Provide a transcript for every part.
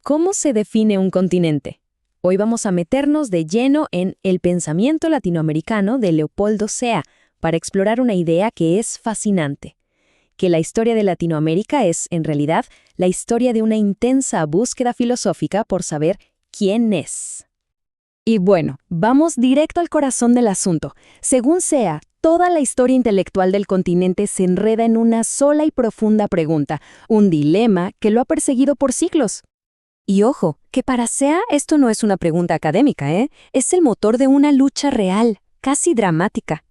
¿Cómo se define un continente? Hoy vamos a meternos de lleno en El pensamiento latinoamericano de Leopoldo Sea para explorar una idea que es fascinante, que la historia de Latinoamérica es, en realidad, la historia de una intensa búsqueda filosófica por saber quién es. Y bueno, vamos directo al corazón del asunto. Según Sea, toda la historia intelectual del continente se enreda en una sola y profunda pregunta, un dilema que lo ha perseguido por siglos. Y ojo, que para Sea esto no es una pregunta académica, ¿eh? Es el motor de una lucha real, casi dramática.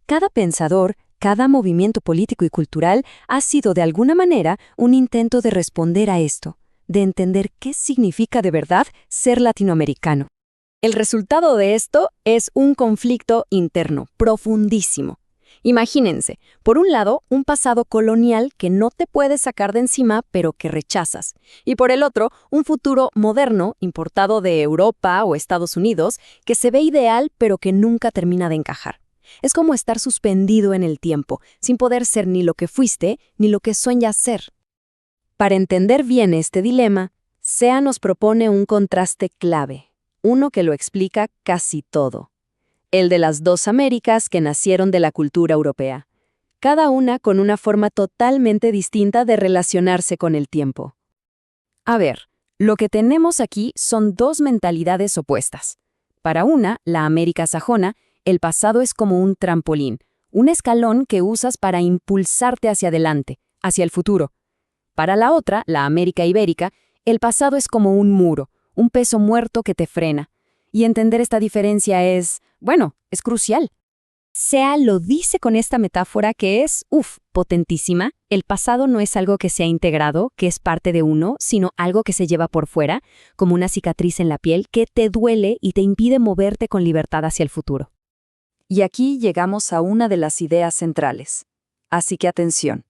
Cada pensador, cada movimiento político y cultural ha sido de alguna manera un intento de responder a esto, de entender qué significa de verdad ser latinoamericano. El resultado de esto es un conflicto interno profundísimo. Imagínense, por un lado, un pasado colonial que no te puedes sacar de encima, pero que rechazas. Y por el otro, un futuro moderno, importado de Europa o Estados Unidos, que se ve ideal, pero que nunca termina de encajar. Es como estar suspendido en el tiempo, sin poder ser ni lo que fuiste, ni lo que sueñas ser. Para entender bien este dilema, Sea nos propone un contraste clave. Uno que lo explica casi todo. El de las dos Américas que nacieron de la cultura europea, cada una con una forma totalmente distinta de relacionarse con el tiempo. A ver, lo que tenemos aquí son dos mentalidades opuestas. Para una, la América sajona, el pasado es como un trampolín, un escalón que usas para impulsarte hacia adelante, hacia el futuro. Para la otra, la América ibérica, el pasado es como un muro, un peso muerto que te frena. Y entender esta diferencia es crucial. Sea lo dice con esta metáfora que es, potentísima. El pasado no es algo que se ha integrado, que es parte de uno, sino algo que se lleva por fuera, como una cicatriz en la piel que te duele y te impide moverte con libertad hacia el futuro. Y aquí llegamos a una de las ideas centrales. Así que atención.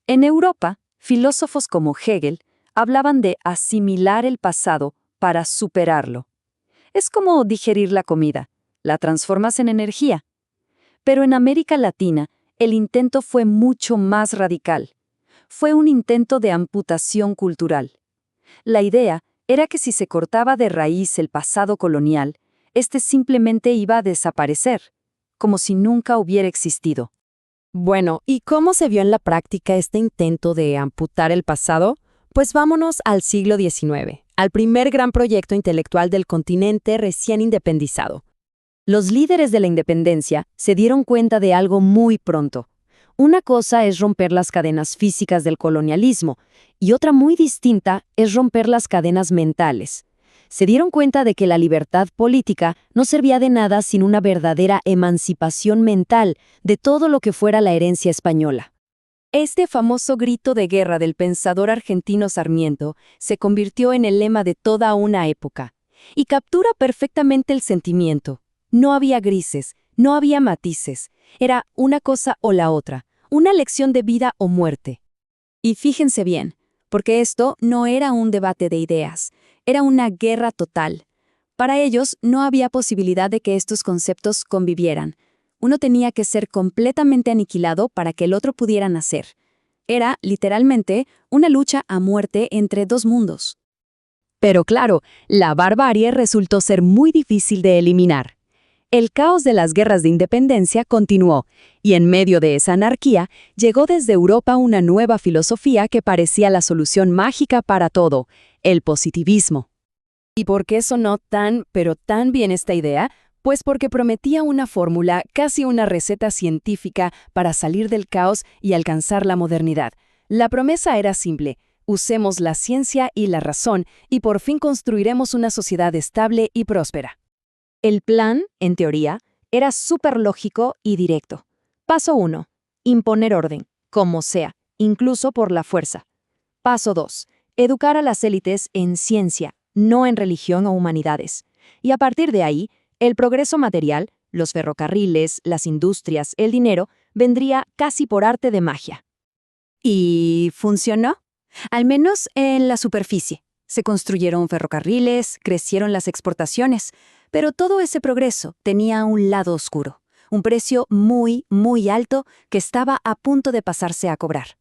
En Europa, filósofos como Hegel hablaban de asimilar el pasado para superarlo. Es como digerir la comida, la transformas en energía. Pero en América Latina, el intento fue mucho más radical. Fue un intento de amputación cultural. La idea era que si se cortaba de raíz el pasado colonial, este simplemente iba a desaparecer, como si nunca hubiera existido. Bueno, ¿y cómo se vio en la práctica este intento de amputar el pasado? Pues vámonos al siglo XIX, al primer gran proyecto intelectual del continente recién independizado. Los líderes de la independencia se dieron cuenta de algo muy pronto. Una cosa es romper las cadenas físicas del colonialismo y otra muy distinta es romper las cadenas mentales. Se dieron cuenta de que la libertad política no servía de nada sin una verdadera emancipación mental de todo lo que fuera la herencia española. Este famoso grito de guerra del pensador argentino Sarmiento se convirtió en el lema de toda una época y captura perfectamente el sentimiento. No había grises, no había matices, era una cosa o la otra, una lección de vida o muerte. Y fíjense bien, porque esto no era un debate de ideas, era una guerra total. Para ellos no había posibilidad de que estos conceptos convivieran. Uno tenía que ser completamente aniquilado para que el otro pudiera nacer. Era, literalmente, una lucha a muerte entre dos mundos. Pero claro, la barbarie resultó ser muy difícil de eliminar. El caos de las guerras de independencia continuó, y en medio de esa anarquía llegó desde Europa una nueva filosofía que parecía la solución mágica para todo, el positivismo. ¿Y por qué sonó tan bien esta idea? Pues porque prometía una fórmula, casi una receta científica para salir del caos y alcanzar la modernidad. La promesa era simple: usemos la ciencia y la razón y por fin construiremos una sociedad estable y próspera. El plan, en teoría, era súper lógico y directo. Paso 1. Imponer orden, como sea, incluso por la fuerza. Paso 2. Educar a las élites en ciencia, no en religión o humanidades. Y a partir de ahí, el progreso material, los ferrocarriles, las industrias, el dinero, vendría casi por arte de magia. ¿Y funcionó? Al menos en la superficie. Se construyeron ferrocarriles, crecieron las exportaciones, pero todo ese progreso tenía un lado oscuro, un precio muy, muy alto que estaba a punto de pasarse a cobrar.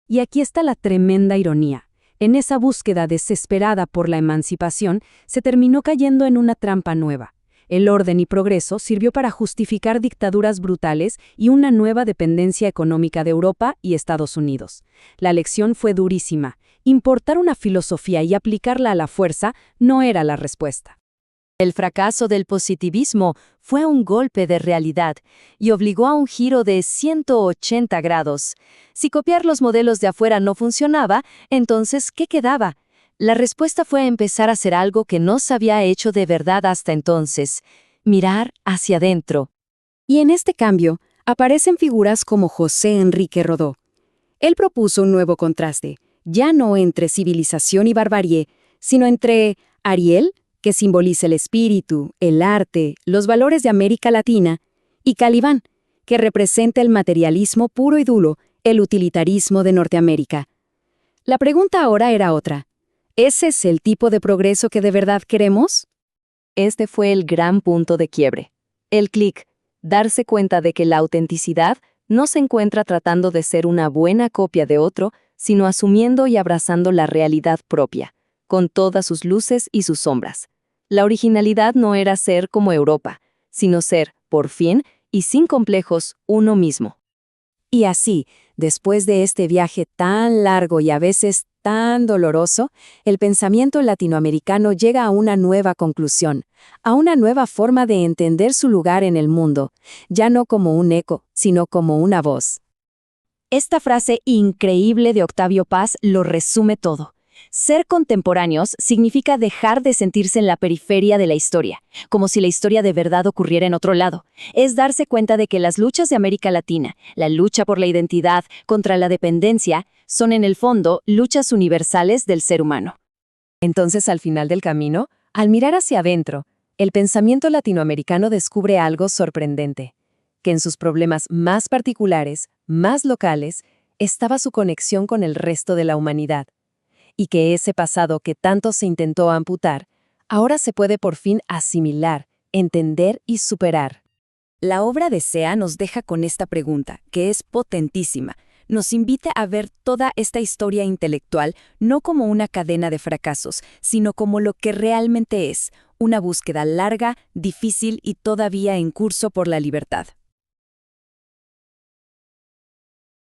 Y aquí está la tremenda ironía. En esa búsqueda desesperada por la emancipación, se terminó cayendo en una trampa nueva. El orden y progreso sirvió para justificar dictaduras brutales y una nueva dependencia económica de Europa y Estados Unidos. La lección fue durísima. Importar una filosofía y aplicarla a la fuerza no era la respuesta. El fracaso del positivismo fue un golpe de realidad y obligó a un giro de 180 grados. Si copiar los modelos de afuera no funcionaba, entonces, ¿qué quedaba? La respuesta fue empezar a hacer algo que no se había hecho de verdad hasta entonces: mirar hacia adentro. Y en este cambio, aparecen figuras como José Enrique Rodó. Él propuso un nuevo contraste, ya no entre civilización y barbarie, sino entre Ariel, que simboliza el espíritu, el arte, los valores de América Latina, y Calibán, que representa el materialismo puro y duro, el utilitarismo de Norteamérica. La pregunta ahora era otra. ¿Ese es el tipo de progreso que de verdad queremos? Este fue el gran punto de quiebre. El clic, darse cuenta de que la autenticidad no se encuentra tratando de ser una buena copia de otro, sino asumiendo y abrazando la realidad propia, con todas sus luces y sus sombras. La originalidad no era ser como Europa, sino ser, por fin, y sin complejos, uno mismo. Y así, después de este viaje tan largo y a veces tan doloroso, el pensamiento latinoamericano llega a una nueva conclusión, a una nueva forma de entender su lugar en el mundo, ya no como un eco, sino como una voz. Esta frase increíble de Octavio Paz lo resume todo. Ser contemporáneos significa dejar de sentirse en la periferia de la historia, como si la historia de verdad ocurriera en otro lado. Es darse cuenta de que las luchas de América Latina, la lucha por la identidad contra la dependencia, son en el fondo luchas universales del ser humano. Entonces, al final del camino, al mirar hacia adentro, el pensamiento latinoamericano descubre algo sorprendente: que en sus problemas más particulares, más locales, estaba su conexión con el resto de la humanidad. Y que ese pasado que tanto se intentó amputar, ahora se puede por fin asimilar, entender y superar. La obra de Sea nos deja con esta pregunta, que es potentísima. Nos invita a ver toda esta historia intelectual no como una cadena de fracasos, sino como lo que realmente es, una búsqueda larga, difícil y todavía en curso por la libertad.